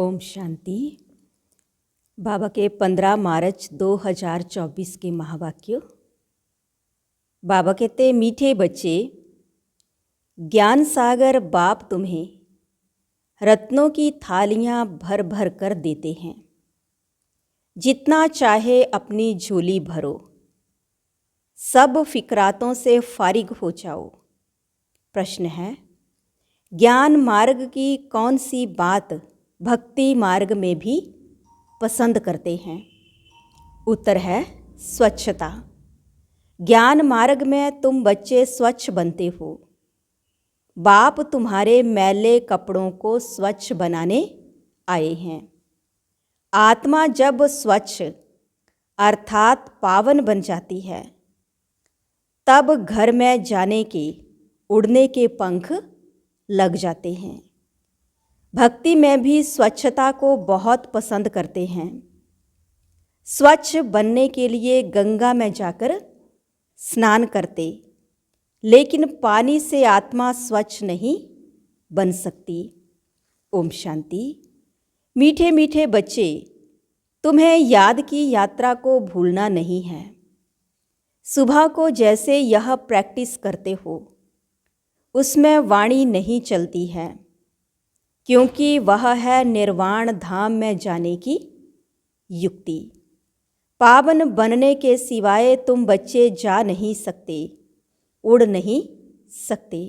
ओम शांति। बाबा के 15 मार्च 2024 के महावाक्य। बाबा कहते, मीठे बच्चे, ज्ञान सागर बाप तुम्हें रत्नों की थालियां भर भर कर देते हैं। जितना चाहे अपनी झोली भरो, सब फिक्रातों से फारिग हो जाओ। प्रश्न है, ज्ञान मार्ग की कौन सी बात भक्ति मार्ग में भी पसंद करते हैं? उत्तर है स्वच्छता। ज्ञान मार्ग में तुम बच्चे स्वच्छ बनते हो। बाप तुम्हारे मैले कपड़ों को स्वच्छ बनाने आए हैं। आत्मा जब स्वच्छ अर्थात पावन बन जाती है, तब घर में जाने के उड़ने के पंख लग जाते हैं। भक्ति में भी स्वच्छता को बहुत पसंद करते हैं। स्वच्छ बनने के लिए गंगा में जाकर स्नान करते, लेकिन पानी से आत्मा स्वच्छ नहीं बन सकती। ओम शांति। मीठे मीठे बच्चे, तुम्हें याद की यात्रा को भूलना नहीं है। सुबह को जैसे यह प्रैक्टिस करते हो, उसमें वाणी नहीं चलती है, क्योंकि वह है निर्वाण धाम में जाने की युक्ति। पावन बनने के सिवाय तुम बच्चे जा नहीं सकते, उड़ नहीं सकते।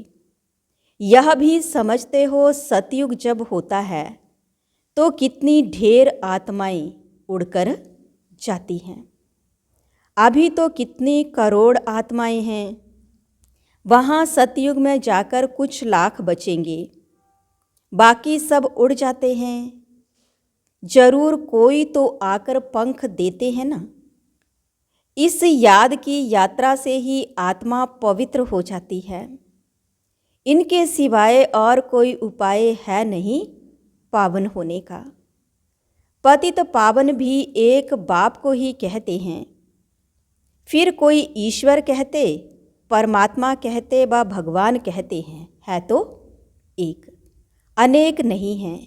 यह भी समझते हो, सतयुग जब होता है तो कितनी ढेर आत्माएं उड़कर जाती हैं। अभी तो कितनी करोड़ आत्माएं हैं। वहाँ सतयुग में जाकर कुछ लाख बचेंगे, बाकी सब उड़ जाते हैं। जरूर कोई तो आकर पंख देते हैं ना। इस याद की यात्रा से ही आत्मा पवित्र हो जाती है। इनके सिवाय और कोई उपाय है नहीं पावन होने का। पतित पावन भी एक बाप को ही कहते हैं। फिर कोई ईश्वर कहते, परमात्मा कहते व भगवान कहते हैं। है तो एक, अनेक नहीं हैं।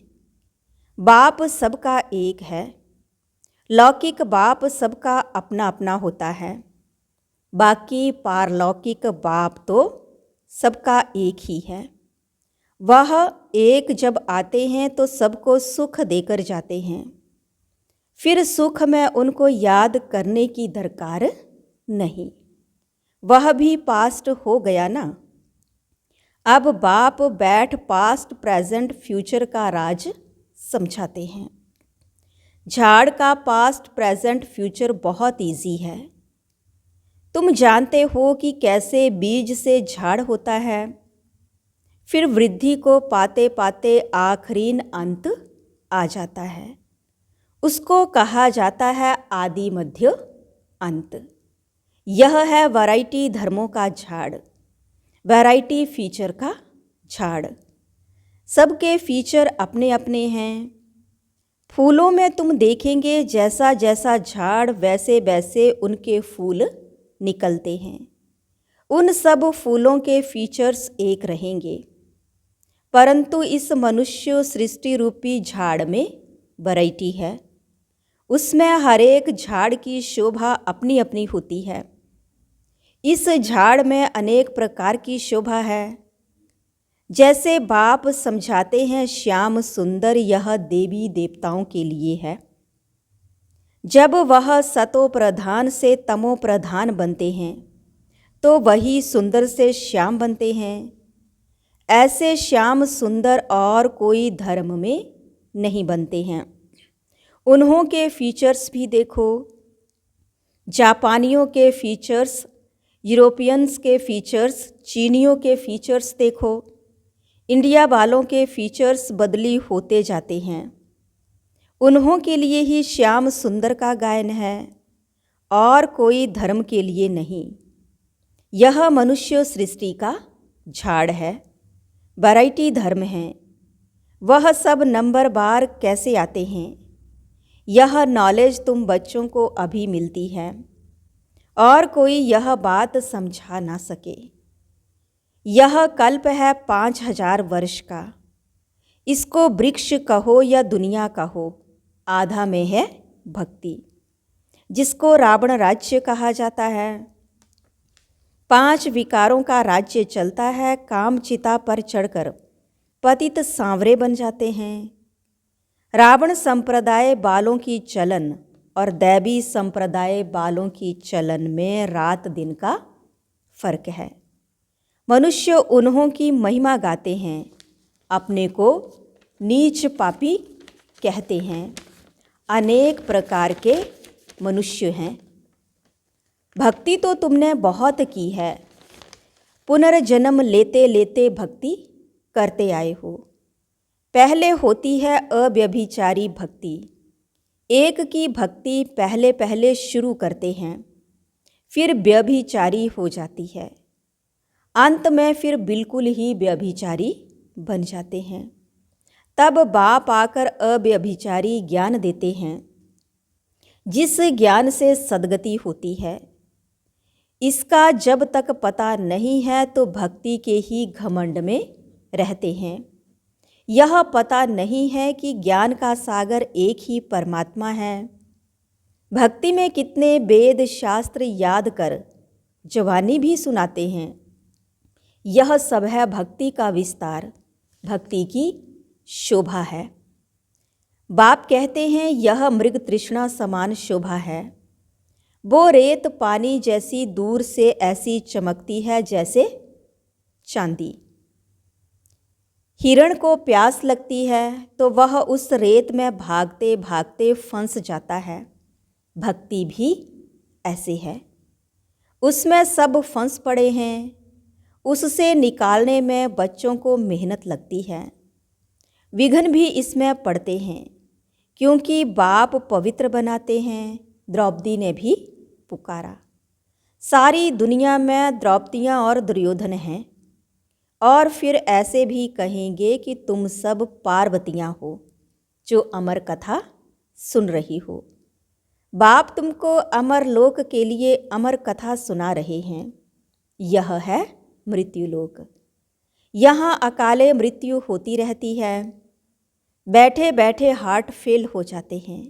बाप सबका एक है। लौकिक बाप सबका अपना अपना होता है, बाकी पारलौकिक बाप तो सबका एक ही है। वह एक जब आते हैं तो सबको सुख देकर जाते हैं। फिर सुख में उनको याद करने की दरकार नहीं, वह भी पास्ट हो गया ना। अब बाप बैठ पास्ट प्रेजेंट फ्यूचर का राज समझाते हैं। झाड़ का पास्ट प्रेजेंट फ्यूचर बहुत इजी है। तुम जानते हो कि कैसे बीज से झाड़ होता है। फिर वृद्धि को पाते पाते आखिरीन अंत आ जाता है। उसको कहा जाता है आदि मध्य अंत। यह है वैरायटी धर्मों का झाड़, वैरायटी फीचर का झाड़। सबके फीचर अपने अपने हैं। फूलों में तुम देखेंगे जैसा जैसा झाड़ वैसे वैसे उनके फूल निकलते हैं। उन सब फूलों के फीचर्स एक रहेंगे, परंतु इस मनुष्य सृष्टि रूपी झाड़ में वैरायटी है। उसमें हर एक झाड़ की शोभा अपनी अपनी होती है। इस झाड़ में अनेक प्रकार की शोभा है। जैसे बाप समझाते हैं, श्याम सुंदर यह देवी देवताओं के लिए है। जब वह सतो प्रधान से तमो प्रधान बनते हैं, तो वही सुंदर से श्याम बनते हैं। ऐसे श्याम सुंदर और कोई धर्म में नहीं बनते हैं। उन्हों के फीचर्स भी देखो। जापानियों के फीचर्स, यूरोपियंस के फीचर्स, चीनियों के फीचर्स देखो। इंडिया वालों के फीचर्स बदली होते जाते हैं। उन्हों के लिए ही श्याम सुंदर का गायन है, और कोई धर्म के लिए नहीं। यह मनुष्य सृष्टि का झाड़ है, वैरायटी धर्म है। वह सब नंबर बार कैसे आते हैं, यह नॉलेज तुम बच्चों को अभी मिलती है, और कोई यह बात समझा ना सके। यह कल्प है 5000 वर्ष का। इसको वृक्ष कहो या दुनिया कहो, आधा में है भक्ति, जिसको रावण राज्य कहा जाता है। 5 विकारों का राज्य चलता है, काम चिता पर चढ़कर पतित सांवरे बन जाते हैं। रावण संप्रदाय बालों की चलन और दैवी संप्रदाय बालों की चलन में रात दिन का फर्क है। मनुष्य उन्हों की महिमा गाते हैं, अपने को नीच पापी कहते हैं। अनेक प्रकार के मनुष्य हैं। भक्ति तो तुमने बहुत की है, पुनर्जन्म लेते लेते भक्ति करते आए हो। पहले होती है अव्यभिचारी भक्ति। एक की भक्ति पहले पहले शुरू करते हैं, फिर व्यभिचारी हो जाती है, अंत में फिर बिल्कुल ही व्यभिचारी बन जाते हैं। तब बाप आकर अव्यभिचारी ज्ञान देते हैं, जिस ज्ञान से सद्गति होती है। इसका जब तक पता नहीं है तो भक्ति के ही घमंड में रहते हैं। यह पता नहीं है कि ज्ञान का सागर एक ही परमात्मा है। भक्ति में कितने वेद शास्त्र याद कर जवानी भी सुनाते हैं। यह सब है भक्ति का विस्तार, भक्ति की शोभा है। बाप कहते हैं यह मृग तृष्णा समान शोभा है। वो रेत पानी जैसी दूर से ऐसी चमकती है जैसे चांदी। हिरण को प्यास लगती है तो वह उस रेत में भागते भागते फंस जाता है। भक्ति भी ऐसे है, उसमें सब फंस पड़े हैं। उससे निकालने में बच्चों को मेहनत लगती है। विघ्न भी इसमें पड़ते हैं, क्योंकि बाप पवित्र बनाते हैं। द्रौपदी ने भी पुकारा। सारी दुनिया में द्रौपदियाँ और दुर्योधन हैं, और फिर ऐसे भी कहेंगे कि तुम सब पार्वतियाँ हो जो अमर कथा सुन रही हो। बाप तुमको अमर लोक के लिए अमर कथा सुना रहे हैं। यह है मृत्युलोक। यहाँ अकाले मृत्यु होती रहती है। बैठे बैठे हार्ट फेल हो जाते हैं।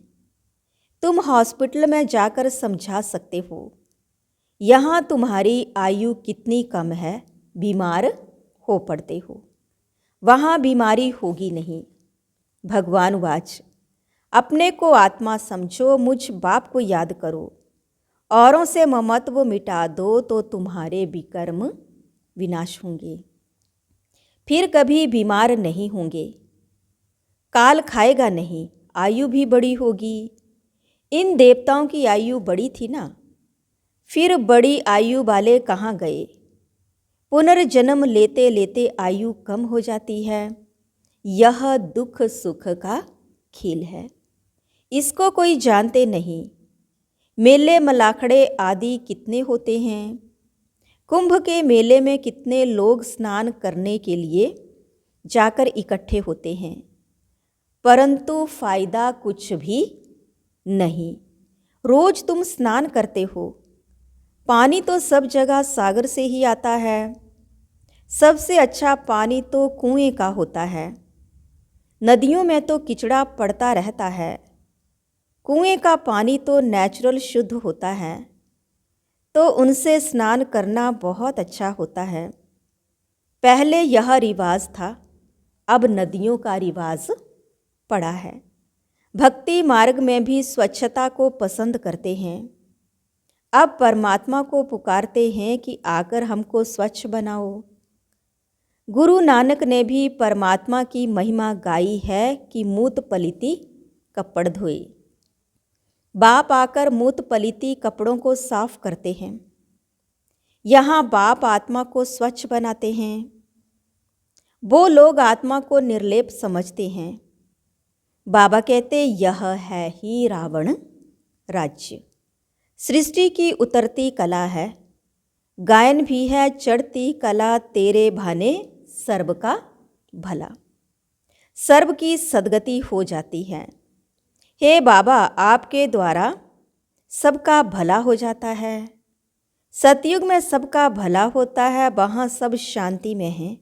तुम हॉस्पिटल में जाकर समझा सकते हो यहाँ तुम्हारी आयु कितनी कम है, बीमार हो पड़ते हो। वहाँ बीमारी होगी नहीं। भगवान वाच, अपने को आत्मा समझो, मुझ बाप को याद करो, औरों से ममत्व मिटा दो तो तुम्हारे विकर्म विनाश होंगे। फिर कभी बीमार नहीं होंगे। काल खाएगा नहीं, आयु भी बड़ी होगी। इन देवताओं की आयु बड़ी थी ना, फिर बड़ी आयु वाले कहाँ गए? पुनर्जन्म लेते लेते आयु कम हो जाती है। यह दुख सुख का खेल है, इसको कोई जानते नहीं। मेले मलाखड़े आदि कितने होते हैं। कुंभ के मेले में कितने लोग स्नान करने के लिए जाकर इकट्ठे होते हैं, परंतु फायदा कुछ भी नहीं। रोज तुम स्नान करते हो। पानी तो सब जगह सागर से ही आता है। सबसे अच्छा पानी तो कुएं का होता है। नदियों में तो किचड़ा पड़ता रहता है। कुएं का पानी तो नेचुरल शुद्ध होता है, तो उनसे स्नान करना बहुत अच्छा होता है। पहले यह रिवाज था, अब नदियों का रिवाज पड़ा है। भक्ति मार्ग में भी स्वच्छता को पसंद करते हैं। अब परमात्मा को पुकारते हैं कि आकर हमको स्वच्छ बनाओ। गुरु नानक ने भी परमात्मा की महिमा गाई है कि मूत पलिती कपड़ धोए। बाप आकर मूत पलिती कपड़ों को साफ करते हैं। यहाँ बाप आत्मा को स्वच्छ बनाते हैं। वो लोग आत्मा को निर्लेप समझते हैं। बाबा कहते यह है ही रावण राज्य। सृष्टि की उतरती कला है, गायन भी है चढ़ती कला। तेरे भाने सर्व का भला, सर्व की सद्गति हो जाती है। हे बाबा, आपके द्वारा सबका भला हो जाता है। सतयुग में सबका भला होता है, वहाँ सब शांति में हैं।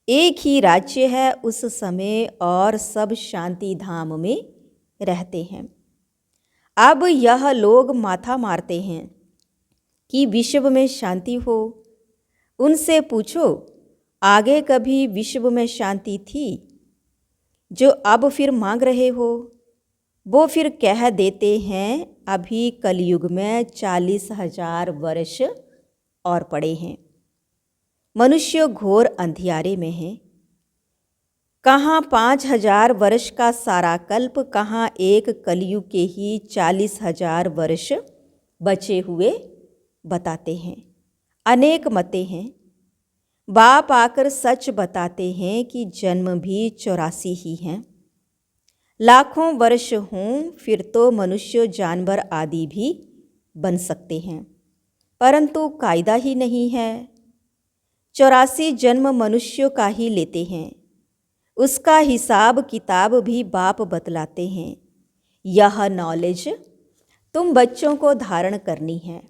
एक ही राज्य है उस समय और सब शांति धाम में रहते हैं। अब यह लोग माथा मारते हैं कि विश्व में शांति हो। उनसे पूछो, आगे कभी विश्व में शांति थी जो अब फिर मांग रहे हो? वो फिर कह देते हैं, अभी कलयुग में 40,000 वर्ष और पड़े हैं। मनुष्य घोर अंधियारे में है। कहाँ 5,000 वर्ष का सारा कल्प, कहाँ एक कलयुग के ही 40,000 वर्ष बचे हुए बताते हैं। अनेक मतें हैं। बाप आकर सच बताते हैं कि जन्म भी 84 ही हैं। लाखों वर्ष हों फिर तो मनुष्य जानवर आदि भी बन सकते हैं, परंतु कायदा ही नहीं है। 84 जन्म मनुष्यों का ही लेते हैं। उसका हिसाब किताब भी बाप बतलाते हैं। यह नॉलेज तुम बच्चों को धारण करनी है।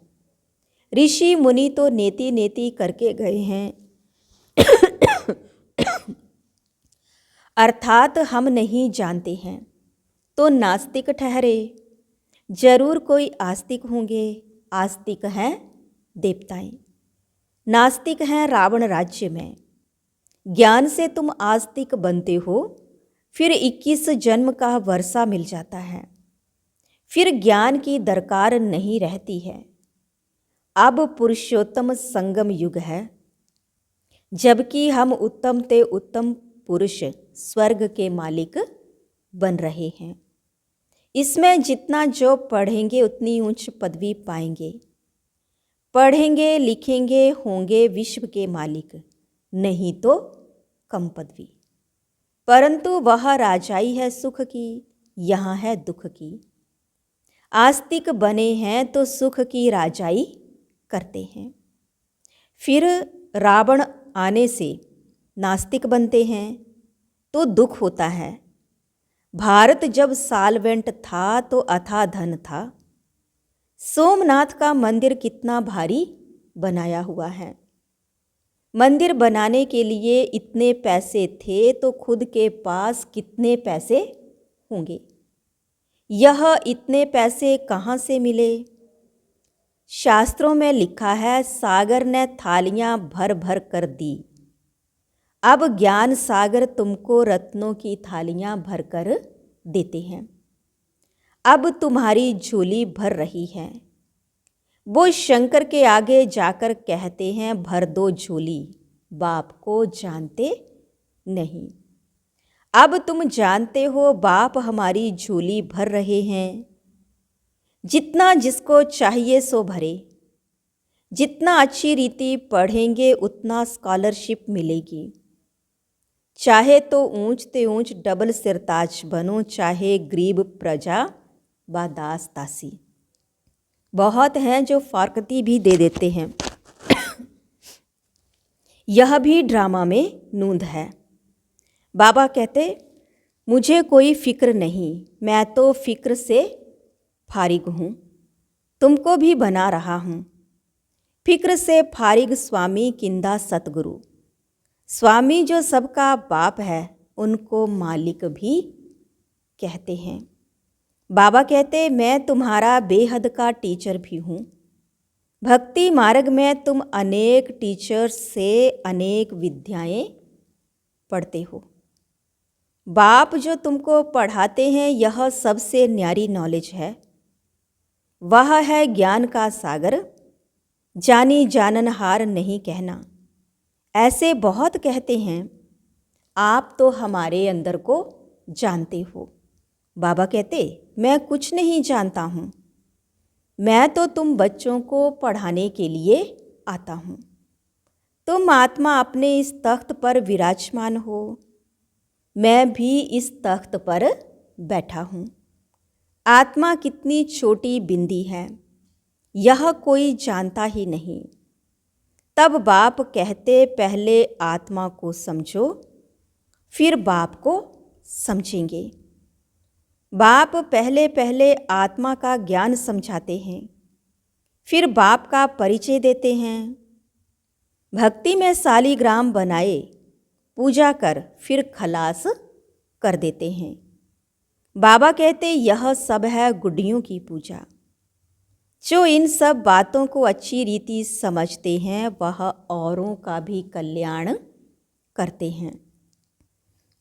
ऋषि मुनि तो नेति नेति करके गए हैं अर्थात हम नहीं जानते हैं तो नास्तिक ठहरे। जरूर कोई आस्तिक होंगे। आस्तिक हैं देवताएं, नास्तिक हैं रावण राज्य में। ज्ञान से तुम आस्तिक बनते हो, फिर 21 जन्म का वर्षा मिल जाता है। फिर ज्ञान की दरकार नहीं रहती है। अब पुरुषोत्तम संगम युग है, जबकि हम उत्तम ते उत्तम पुरुष स्वर्ग के मालिक बन रहे हैं। इसमें जितना जो पढ़ेंगे उतनी उच्च पदवी पाएंगे। पढ़ेंगे लिखेंगे होंगे विश्व के मालिक, नहीं तो कम पदवी। परंतु वह राजाई है सुख की, यहाँ है दुख की। आस्तिक बने हैं तो सुख की राजाई करते हैं। फिर रावण आने से नास्तिक बनते हैं तो दुख होता है। भारत जब साल्वेंट था तो अथाह धन था। सोमनाथ का मंदिर कितना भारी बनाया हुआ है। मंदिर बनाने के लिए इतने पैसे थे तो खुद के पास कितने पैसे होंगे। यह इतने पैसे कहाँ से मिले? शास्त्रों में लिखा है, सागर ने थालियां भर भर कर दी। अब ज्ञान सागर तुमको रत्नों की थालियां भर कर देते हैं। अब तुम्हारी झोली भर रही है। वो शंकर के आगे जाकर कहते हैं, भर दो झोली। बाप को जानते नहीं। अब तुम जानते हो बाप हमारी झोली भर रहे हैं। जितना जिसको चाहिए सो भरे। जितना अच्छी रीति पढ़ेंगे उतना स्कॉलरशिप मिलेगी। चाहे तो ऊंच ते ऊंच डबल सिरताज बनो, चाहे गरीब प्रजा व दास दासी। बहुत हैं जो फारकती भी दे देते हैं। यह भी ड्रामा में नूंद है। बाबा कहते, मुझे कोई फिक्र नहीं, मैं तो फिक्र से फारिग हूँ। तुमको भी बना रहा हूँ। फिक्र से फारिग स्वामी किंदा सतगुरु। स्वामी जो सबका बाप है उनको मालिक भी कहते हैं। बाबा कहते, मैं तुम्हारा बेहद का टीचर भी हूँ। भक्ति मार्ग में तुम अनेक टीचर्स से अनेक विद्याएं पढ़ते हो। बाप जो तुमको पढ़ाते हैं यह सबसे न्यारी नॉलेज है। वह है ज्ञान का सागर। जानी जाननहार नहीं कहना। ऐसे बहुत कहते हैं, आप तो हमारे अंदर को जानते हो। बाबा कहते, मैं कुछ नहीं जानता हूँ। मैं तो तुम बच्चों को पढ़ाने के लिए आता हूँ। तुम आत्मा अपने इस तख्त पर विराजमान हो। मैं भी इस तख्त पर बैठा हूँ। आत्मा कितनी छोटी बिंदी है, यह कोई जानता ही नहीं। तब बाप कहते, पहले आत्मा को समझो, फिर बाप को समझेंगे। बाप पहले पहले आत्मा का ज्ञान समझाते हैं, फिर बाप का परिचय देते हैं। भक्ति में सालीग्राम बनाए पूजा कर फिर खलास कर देते हैं। बाबा कहते यह सब है गुड्डियों की पूजा। जो इन सब बातों को अच्छी रीति समझते हैं वह औरों का भी कल्याण करते हैं।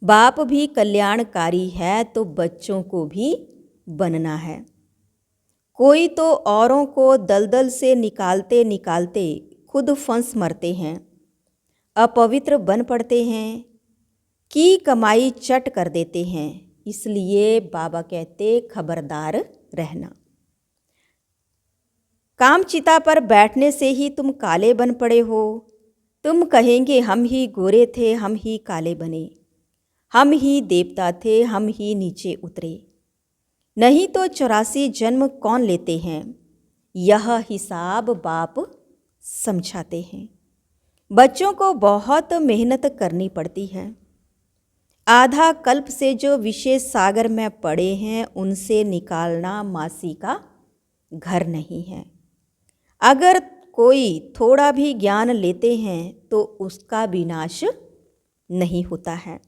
बाप भी कल्याणकारी है तो बच्चों को भी बनना है। कोई तो औरों को दलदल से निकालते निकालते खुद फंस मरते हैं, अपवित्र बन पड़ते हैं, की कमाई चट कर देते हैं। इसलिए बाबा कहते खबरदार रहना। कामचिता पर बैठने से ही तुम काले बन पड़े हो। तुम कहेंगे हम ही गोरे थे, हम ही काले बने, हम ही देवता थे, हम ही नीचे उतरे। नहीं तो 84 जन्म कौन लेते हैं? यह हिसाब बाप समझाते हैं। बच्चों को बहुत मेहनत करनी पड़ती है। आधा कल्प से जो विशेष सागर में पड़े हैं उनसे निकालना मासी का घर नहीं है। अगर कोई थोड़ा भी ज्ञान लेते हैं तो उसका विनाश नहीं होता है।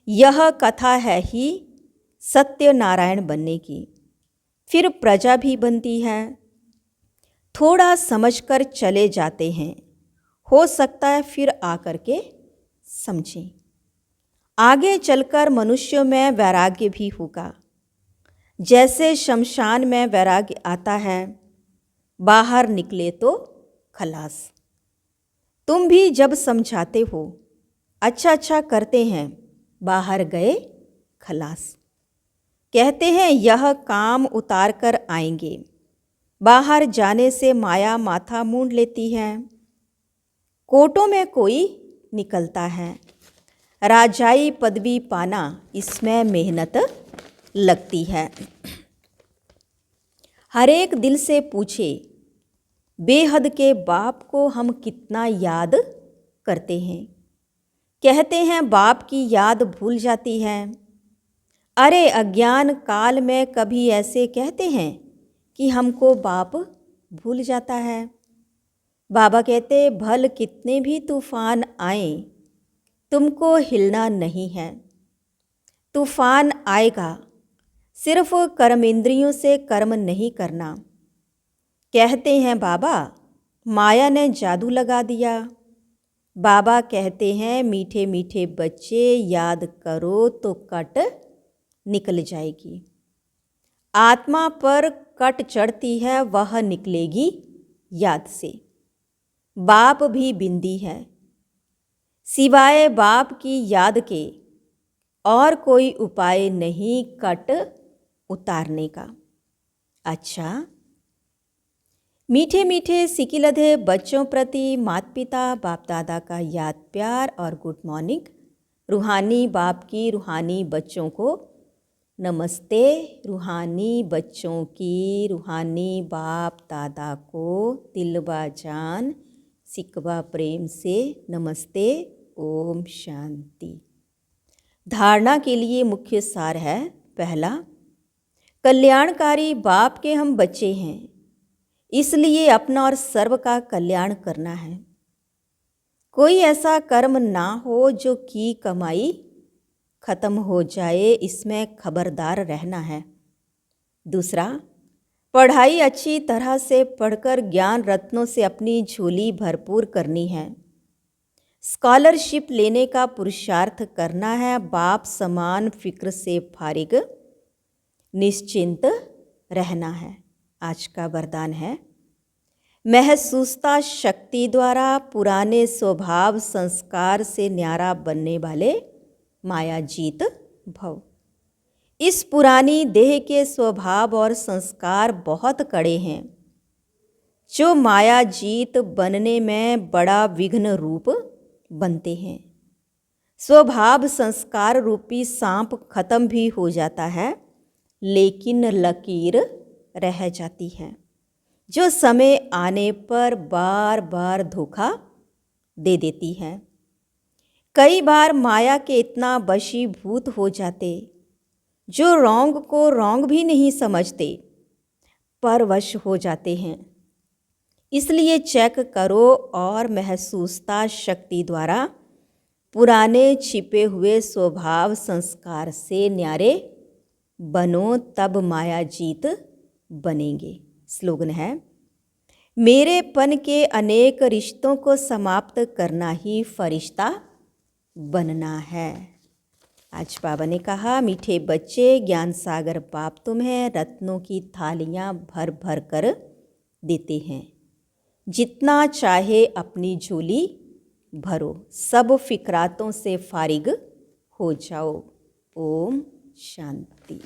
यह कथा है ही सत्यनारायण बनने की, फिर प्रजा भी बनती है। थोड़ा समझकर चले जाते हैं, हो सकता है फिर आकर के समझें। आगे चलकर मनुष्यों में वैराग्य भी होगा। जैसे शमशान में वैराग्य आता है, बाहर निकले तो खलास। तुम भी जब समझाते हो, अच्छा अच्छा करते हैं, बाहर गए खलास। कहते हैं यह काम उतार कर आएंगे। बाहर जाने से माया माथा मूंड लेती है। कोटों में कोई निकलता है। राजाई पदवी पाना, इसमें मेहनत लगती है। हर एक दिल से पूछे, बेहद के बाप को हम कितना याद करते हैं। कहते हैं बाप की याद भूल जाती है। अरे अज्ञान काल में कभी ऐसे कहते हैं कि हमको बाप भूल जाता है। बाबा कहते भल कितने भी तूफान आए, तुमको हिलना नहीं है। तूफान आएगा, सिर्फ कर्मेंद्रियों से कर्म नहीं करना। कहते हैं बाबा माया ने जादू लगा दिया। बाबा कहते हैं मीठे मीठे बच्चे याद करो तो कट निकल जाएगी। आत्मा पर कट चढ़ती है, वह निकलेगी याद से। बाप भी बिंदी है, सिवाय बाप की याद के और कोई उपाय नहीं कट उतारने का। अच्छा, मीठे मीठे सिकिलधे बच्चों प्रति माता पिता बाप दादा का याद प्यार और गुड मॉर्निंग। रूहानी बाप की रूहानी बच्चों को नमस्ते। रूहानी बच्चों की रूहानी बाप दादा को दिलवा जान सिकवा प्रेम से नमस्ते। ओम शांति। धारणा के लिए मुख्य सार है। पहला, कल्याणकारी बाप के हम बच्चे हैं, इसलिए अपना और सर्व का कल्याण करना है। कोई ऐसा कर्म ना हो जो की कमाई खत्म हो जाए, इसमें खबरदार रहना है। दूसरा, पढ़ाई अच्छी तरह से पढ़कर ज्ञान रत्नों से अपनी झोली भरपूर करनी है। स्कॉलरशिप लेने का पुरुषार्थ करना है। बाप समान फिक्र से फारिग निश्चिंत रहना है। आज का वरदान है, महसूसता शक्ति द्वारा पुराने स्वभाव संस्कार से न्यारा बनने वाले माया जीत भव। इस पुरानी देह के स्वभाव और संस्कार बहुत कड़े हैं, जो माया जीत बनने में बड़ा विघ्न रूप बनते हैं। स्वभाव संस्कार रूपी सांप खत्म भी हो जाता है, लेकिन लकीर रह जाती है, जो समय आने पर बार बार धोखा दे देती है। कई बार माया के इतना वशीभूत हो जाते, जो रॉन्ग को रॉन्ग भी नहीं समझते, पर वश हो जाते हैं। इसलिए चेक करो और महसूसता शक्ति द्वारा पुराने छिपे हुए स्वभाव संस्कार से न्यारे बनो, तब माया जीत बनेंगे। स्लोगन है, मेरेपन के अनेक रिश्तों को समाप्त करना ही फरिश्ता बनना है। आज बाबा ने कहा, मीठे बच्चे, ज्ञान सागर बाप तुम्हें रत्नों की थालियां भर भर कर देते हैं। जितना चाहे अपनी झोली भरो, सब फिक्रातों से फारिग हो जाओ। ओम शांति।